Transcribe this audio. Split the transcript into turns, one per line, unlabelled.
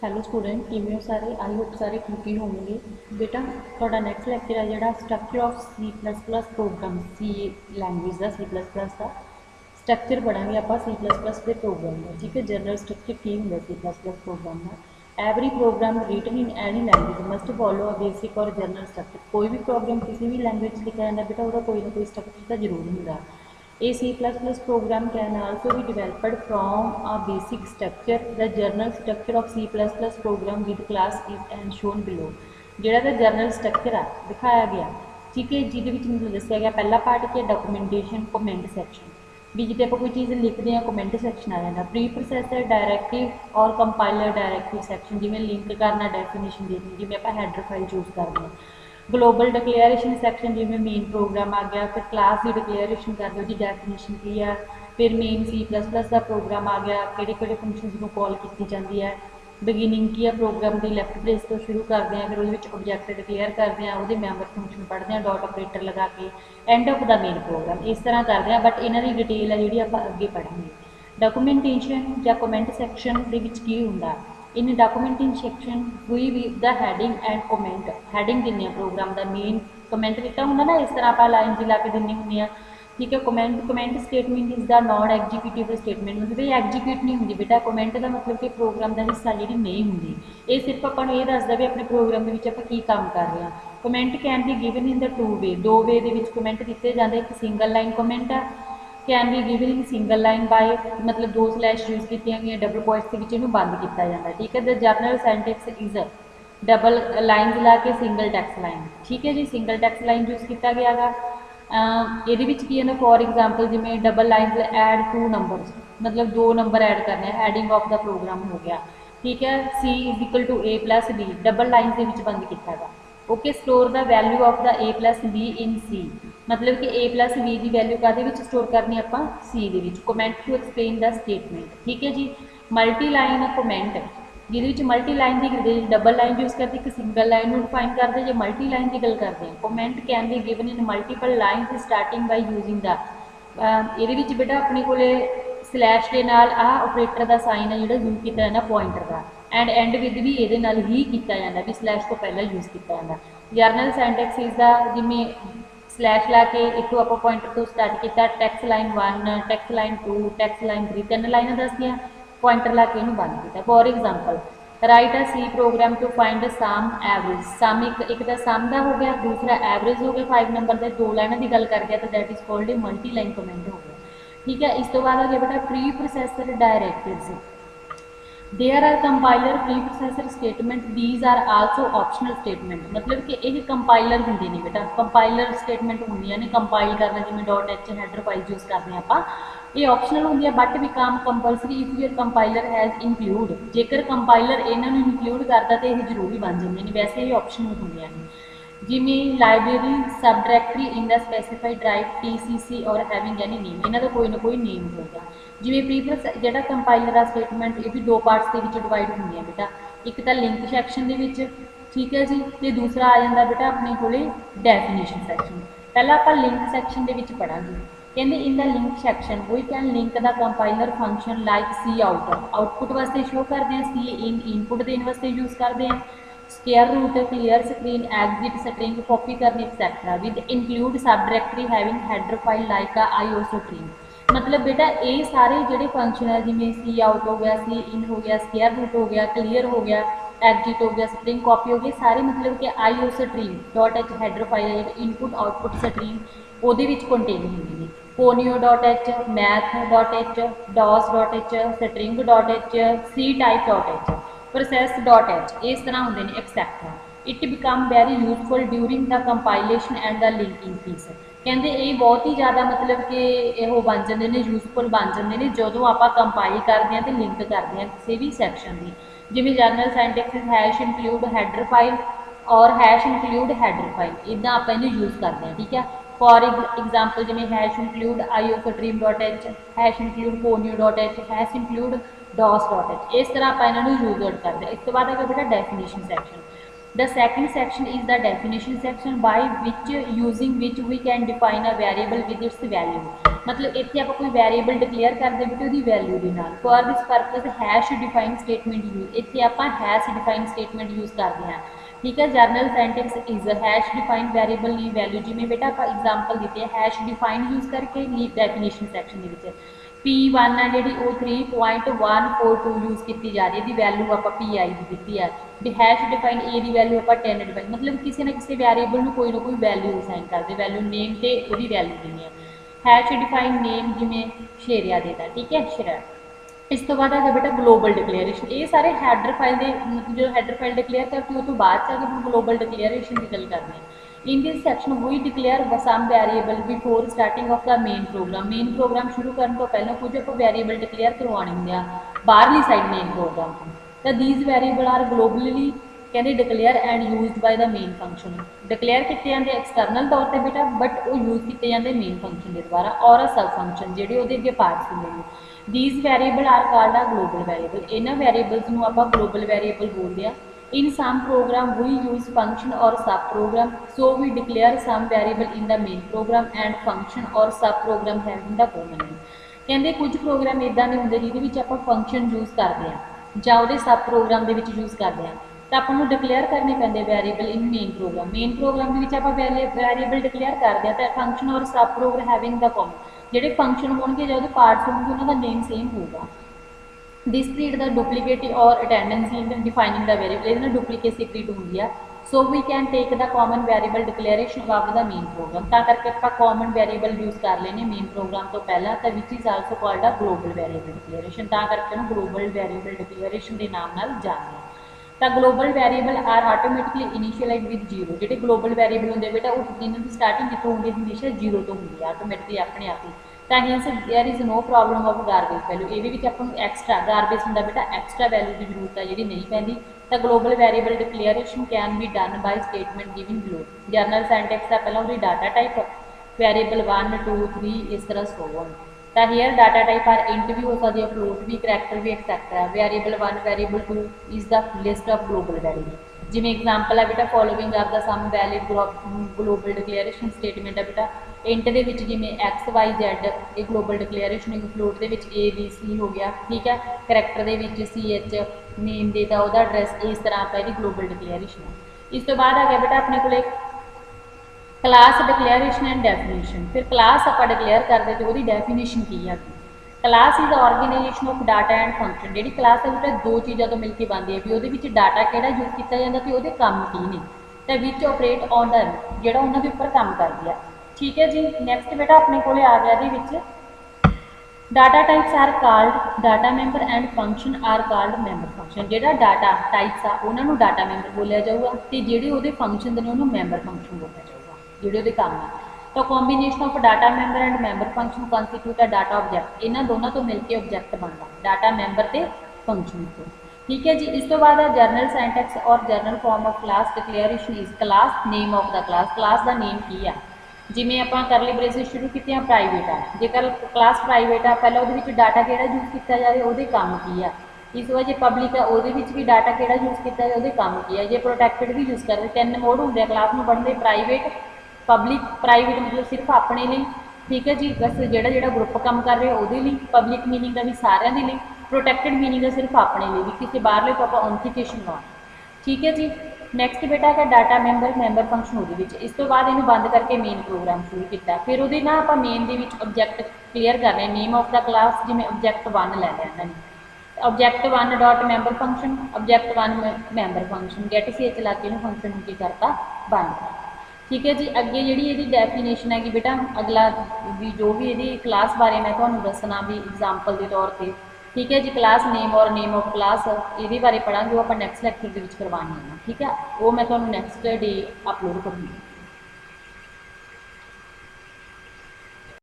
Hello student, ਕਿਵੇਂ ਹੋ ਸਾਰੇ? आई होप ਸਾਰੇ ठीक ही होंगे। बेटा ਤੁਹਾਡਾ ਨੈਕਸਟ ਲੈਕਚਰ है ਜਿਹੜਾ structure of C++ program C language ਦਾ C++ ਦਾ ਸਟਰਕਚਰ ਪੜਾਂਗੇ ਆਪਾਂ C++ ਦੇ ਪ੍ਰੋਗਰਾਮ ਦਾ। ਠੀਕ ਹੈ, ਜਨਰਲ ਸਟਰਕਚਰ ਕੀ ਹੁੰਦਾ C++ ਪ੍ਰੋਗਰਾਮ ਦਾ। Every program written in any language must follow a basic और जनरल स्ट्रक्चर। कोई भी प्रोग्राम किसी भी लैंग्वेज लिखा जाता बेटा वह कोई ना कोई स्ट्रक्चर तो जरूर होंगे। A C++ program can also be developed from a basic structure. The general structure of C++ program with class is and shown below। ਜਿਹੜਾ ਤਾਂ ਜਨਰਲ ਸਟਰਕਚਰ ਆ ਦਿਖਾਇਆ ਗਿਆ, ਠੀਕ ਹੈ, ਜਿਹਦੇ ਵਿੱਚ ਮੈਨੂੰ ਦੱਸਿਆ ਗਿਆ ਪਹਿਲਾ ਪਾर्ट ਕੀ ਡਾਕੂਮੈਂਟੇਸ਼ਨ ਕਮੈਂਟ ਸੈਕਸ਼ਨ भी जिते आप कोई चीज़ लिखते हैं कमेंट सैक्शन आ जाता। प्री प्रोसैसर डायरैक्टिव और कंपाइलर डायरैक्टिव सैक्शन जिमें लिंक करना डेफिनेशन देनी जिमें आप हैडर फाइल चूज करते हैं। ग्लोबल डिक्लेरेशन सैक्शन जिमें मेन प्रोग्राम आ गया, फिर क्लास की डिक्लेरेशन कर दो जी डेफिनेशन की है, फिर मेन C++ का प्रोग्राम आ गया किहड़े फंक्शन को कॉल की जाती है। बिगिनिंग की है प्रोग्राम की लैफ्ट प्लेस तो शुरू करते हैं, फिर वो ऑब्जैक्ट डिक्लेयर करते हैं, वो मैंबर फंक्शन पढ़ते हैं डॉट ऑपरेटर लगा के end of the main program इस तरह करते हैं। बट इन्हों की डिटेल है जी आप अगे पढ़ेंगे। डॉक्यूमेंटेशन या कमेंट सैक्शन की होंगे in documentation section we with the heading and comment. Heading दिने प्रोग्राम का मेन कमेंट दिता होंगे ना, इस तरह आप लाइन जी ला के दिनी होंगे। ठीक है, comment statement is the non executive statement, मतलब ये एग्जीक्यूट नहीं होंगी बेटा। कमेंट का मतलब कि प्रोग्राम का हिस्सा जी नहीं होंगी, ये सिर्फ अपन ये दसदा भी अपने प्रोग्राम के आप काम कर रहे हैं। Comment can be given in the two way, दो वे कमेंट दिते जाते। एक सिंगल लाइन कमेंट है, can be given in single line by मतलब दो स्लैश यूज की गई डबल पॉइंट्स के बंद किया जाता है। ठीक है, the general syntax is double line ला के सिंगल टैक्स लाइन। ठीक है जी, सिंगल टैक्स लाइन यूज किया गया गा। ये है फॉर एग्जाम्पल जिमें double line add two numbers, मतलब दो नंबर ऐड करने, हैडिंग ऑफ द प्रोग्राम हो गया। ठीक है, C is equal to A+B double line के बंद किया गया। Okay, store the value of the A+B in C, मतलब कि A+B की वैल्यू का स्टोर करनी आप C के। Comment to explain the statement. ठीक है जी, मल्टी लाइन कमेंट जिद मल्टी लाइन की करते डबल लाइन यूज करते, एक सिंगल लाइन को डिफाइन करते, जो मल्टी लाइन की गल करते हैं। Comment can be given in multiple line starting by using the ये बेटा अपने को स्लैश के नाल आ ऑपरेटर का साइन है जो यूज किया जाता पॉइंटर का, एंड विद भी ये ही किया जाता भी स्लैश को पहले यूज किया जाता। जर्नल सेंटेक्स इज द जिमें स्लैश ला के इतों आप पॉइंटर तो स्टार्ट किया, tax line 1 tax line 2 tax line 3 तीन लाइन दस दियाँ पॉइंटर ला के बंद किया। For example write a C program to find sum average. Sum एक तो सम का हो गया, दूसरा एवरेज हो गया 5 नंबर के, दो लाइनों की गल कर गया तो that is called a multi line comment हो गया। ठीक है, इस तो बाद आ गया बेटा preprocessor directives. There are compiler preprocessor statement, these are also optional statement, मतलब कि ये कंपाइलर होंगे ने बेटा। कंपाइलर स्टेटमेंट होंगे ने कंपाइल करना, जिमें .h हैडर फाइल यूज करते हैं आप, ये ऑप्शनल होंगे but become compulsory if your compiler has include. जेकर कंपाइलर इन्होंने इंक्लूड करता तो ये जरूरी बन जाते हैं, वैसे ये ऑप्शनल होंगे हैं। जिमें लाइब्रेरी सब डायरैक्टरी इन द स्पैसीफाइड ड्राइव TCC और हैविंग एनी नेम, इन्हों का कोई ना कोई नेम होगा। जिमें प्रीवियस जो कंपाइलर आ स्टेटमेंट ये भी दो पार्ट्स के डिवाइड होंगे बेटा, एक तो लिंक सैक्शन के। ठीक है जी, तो दूसरा आ जाता बेटा अपने को डेफिनेशन सैक्शन। पहला आप लिंक सैक्शन के पढ़ांगे। कहते in the link section we can link the compiler function like C out, output वास्ते शो करते हैं, C इन इनपुट देने वास्ते यूज करते हैं, square root clear screen exit string copy करनी etcetera with include subdirectory having header file like IOString। मतलब बेटा ये सारे जोड़े फंक्शन है जिमें C आउट हो गया, C इन हो गया, स्केयर रूट हो गया, क्लीयर हो गया, एग्जिट हो गया, स्ट्रिंग कॉपी हो गई, सारे मतलब कि IOString हैडर फाइल है इनपुट आउटपुट स्ट्रिंग वो कंटेन होंगे। ponyo.h math.h dos.h string.h ctype.h process.h इस तरह होंगे etcetera. It become very useful during the compilation and the linking fees. कहते ये बहुत ही ज़्यादा मतलब कि यह बन जाते हैं यूजफुल बन जाते हैं जो आप कंपाइल करते हैं तो लिंक करते हैं किसी भी सैक्शन की। जिमें जर्नल सेंटेक्स हैश इंक्लूड हैडर फाइल और हैश इंक्लूड हैडर फाइल इदा आप इन्हें यूज करते हैं। ठीक है, फॉर एग्जाम्पल जिमें hash include IOStream.h, hash include ponyo.h, hash include dos.h, इस तरह आप इन्होंने यूज करते हैं। इस तो बाद आगे बेटा definition section. The second section is the definition section by which using which we can define a variable with its value. मतलब इत्थे आप कोई वैरीएबल डिक्लेयर करते बेटे उसकी वैल्यू के नाल। For this purpose hash define statement use, इत्थे आप हैश डिफाइन स्टेटमेंट यूज करते हैं। ठीक है, general sentence is hash define variable नी वैल्यू, जिमें बेटा आप एग्जाम्पल दी है हैश डिफाइन यूज करके नी डेफिनेशन सैक्शन के P1 है जी वो 3.142 यूज की जा रही है, वैल्यू आप PI की दी है भी हैश डिफाइन ए की वैल्यू आप 10 डिफाइन, मतलब किसी ना किसी वैरीएबल में कोई ना कोई वैल्यू असाइन करते, वैल्यू नेम से वही वैल्यू देनी है। हैश डिफाइन नेम जिमें शेरिया देता, ठीक है शेरा। इस तो बाद है बेटा ग्लोबल डिक्लेरेशन, ये सारे हैडर फाइल के जो हैडर फाइल डिक्लेयर करती है वो तो बाद से हम ग्लोबल डिक्लेरेशन की गल करते हैं। In this section we declare some variable before starting of the main program, main program शुरू करने तो पहले कुछ आप वैरीएबल डिक्लेयर करवाने होंगे बाहरली साइड मेन प्रोग्राम तो दीज वैरीएबल आर ग्लोबली कहते declare and use by the main function, declare किए जाते एक्सटर्नल तौर पर बेटा बट वो यूज किए जाते मेन फंक्शन के द्वारा और अ सब फंक्शन जोड़े वो अगे पार्ट्स होंगे। These variable are called a global variable, इन्होंने वैरीएबल्स को आप ग्लोबल वैरीएबल बोलते हैं। In some program we use function और subprogram, so we declare some variable in the main program and function और subprogram having the common name. कहते कुछ programme इदा के होंगे जिहदे आप फंक्शन यूज करते हैं ਜਾਂ ਉਹਦੇ सब प्रोग्राम ਦੇ ਵਿੱਚ यूज करते हैं तो ਆਪਾਂ ਨੂੰ डिक्लेयर करने पैंदे वैरीएबल इन मेन प्रोग्राम, मेन प्रोग्राम ਦੇ ਵਿੱਚ ਆਪਾਂ वैरीएबल डिक्लेयर करते हैं तो फंक्शन और subprogram having the common, ਜਿਹੜੇ फंक्शन होंगे ਜਾਂ ਉਹਦੇ पार्ट्स होंगे उन्होंने नेम सेम होगा। दिस क्रिएट द डुप्लीकेट और attendance in defining the variable, ये डुप्लीकेसी क्रिएट होंगी है। So we can take the common variable declaration above the main program, ता करके आप कॉमन वैरीएबल यूज कर लेने मेन प्रोग्राम तो पहला, तो which is also called a global variable declaration, ता करके ग्लोबल वैरीएबल डिक्लेरेशन के नाम नाल जानते हैं। तो global variable are automatically initialise with zero, जो ग्लोबल वैरीएबल होंगे बेटा वो इन्हों की स्टार्टिंग कितों होंगी हमेशा जीरो तो होंगी ऑटोमैटिकली अपने आप ही, तो hence there is no problem of garbage value, ये अपन एक्सट्रा गारबेज होंगे बेटा एक्सट्रा वैल्यू की जरूरत है जी नहीं पैंती। तो global variable declaration can be done by statement given below, general syntax का पहला वो डाटा टाइप वैरीएबल 1 2 3 इस तरह सो ऑन। तो here data type are int भी हो सकती है, फ्लोट भी, करैक्टर भी, etcetera. Variable 1 variable 2 is the list of global variable, जिमें एग्जाम्पल है बेटा following are the some valid global declaration statement है बेटा इंट के जिमें एक्स वाई जैड ये ग्लोबल डिक्लेरेशन है, फ्लोट के ए बी सी हो गया, ठीक है, करैक्टर के CH नेम देता वह एड्रैस, इस तरह आप ये ग्लोबल डिक्लेरेशन है। इस तो बाद आ गया बेटा अपने को क्लास डिक्लेरेशन एंड डेफिनेशन, फिर क्लास आप डिक्लेयर करते तो वो डेफिनेशन की है। Class is organization of data and function, जी क्लास है बेटा दो चीज़ों तो मिलकर बनती है भी वो डाटा कि यूज किया जाता तो वो काम की ने, तो विच ऑपरेट ऑन द जोड़ा उन्होंने उपर काम करती है, ठीक है जी। नैक्सट बेटा अपने को आ गया ये data types are called data member and function are called member function, जो डाटा टाइप्स आ उन्होंने डाटा मैंबर बोलिया जाऊगा तो जोड़े वो फंक्शन ने उन्होंने मैंबर फंक्शन बोलिया जाऊगा जोड़े वो काम है। तो combination of data member and member function constitute a data object, इन्होंने दोनों तो मिलकर ऑब्जैक्ट बनता डाटा मैंबर तो फंक्शन को, ठीक है जी। इस तो बाद जर्नल सेंटेक्स और journal form of class declaration is class name of the class, class का नेम की है, जिमें आप करली ब्रेसिस शुरू की प्राइवेट है, जेकर क्लास प्राइवेट है पहले वो डाटा कि यूज किया जाए वो काम की है, इस वजह जो पब्लिक है वो भी डाटा कि यूज किया जाए वो काम की है। जो प्रोटैक्टेड भी यूज करते 3 मोड होंगे क्लास में बढ़ते, प्राइवेट पब्लिक, प्राइवेट मतलब सिर्फ अपने लिए, ठीक है जी, बस जोड़ा ग्रुप काम कर रहे वो लिए, पब्लिक मीनिंग का भी सारे के लिए, प्रोटैक्टेड मीनिंग है सिर्फ अपने लिए भी किसी बाहरले तो आप ऑथेंटिकेशन लाना, ठीक है जी। नैक्सट बेटा है डाटा मैंबर फंक्शन वो, इस तो बाद इन्हें बंद करके मेन प्रोग्राम शुरू किया, फिर वो ना आप मेन के ऑब्जैक्ट क्लीयर कर रहे हैं नेम ऑफ द क्लास, जिमें ऑब्जैक्ट 1 लै लिया इन्होंने, object 1 dot member function, object 1 member function get CH ला के फंक्शन की करता बंद, ठीक है जी। अगे जी डेफिनेशन है कि बेटा अगला भी जो भी ये क्लास बारे मैं तुम्हें दसना भी एग्जाम्पल के तौर पर, ठीक है जी। क्लास नेम और नेम ऑफ क्लास ये बारे पढ़ा जो आप नैक्सट लैक्चर के करवानी है, ठीक है, वो मैं तुम्हें नैक्सट डे अपलोड करूँगी।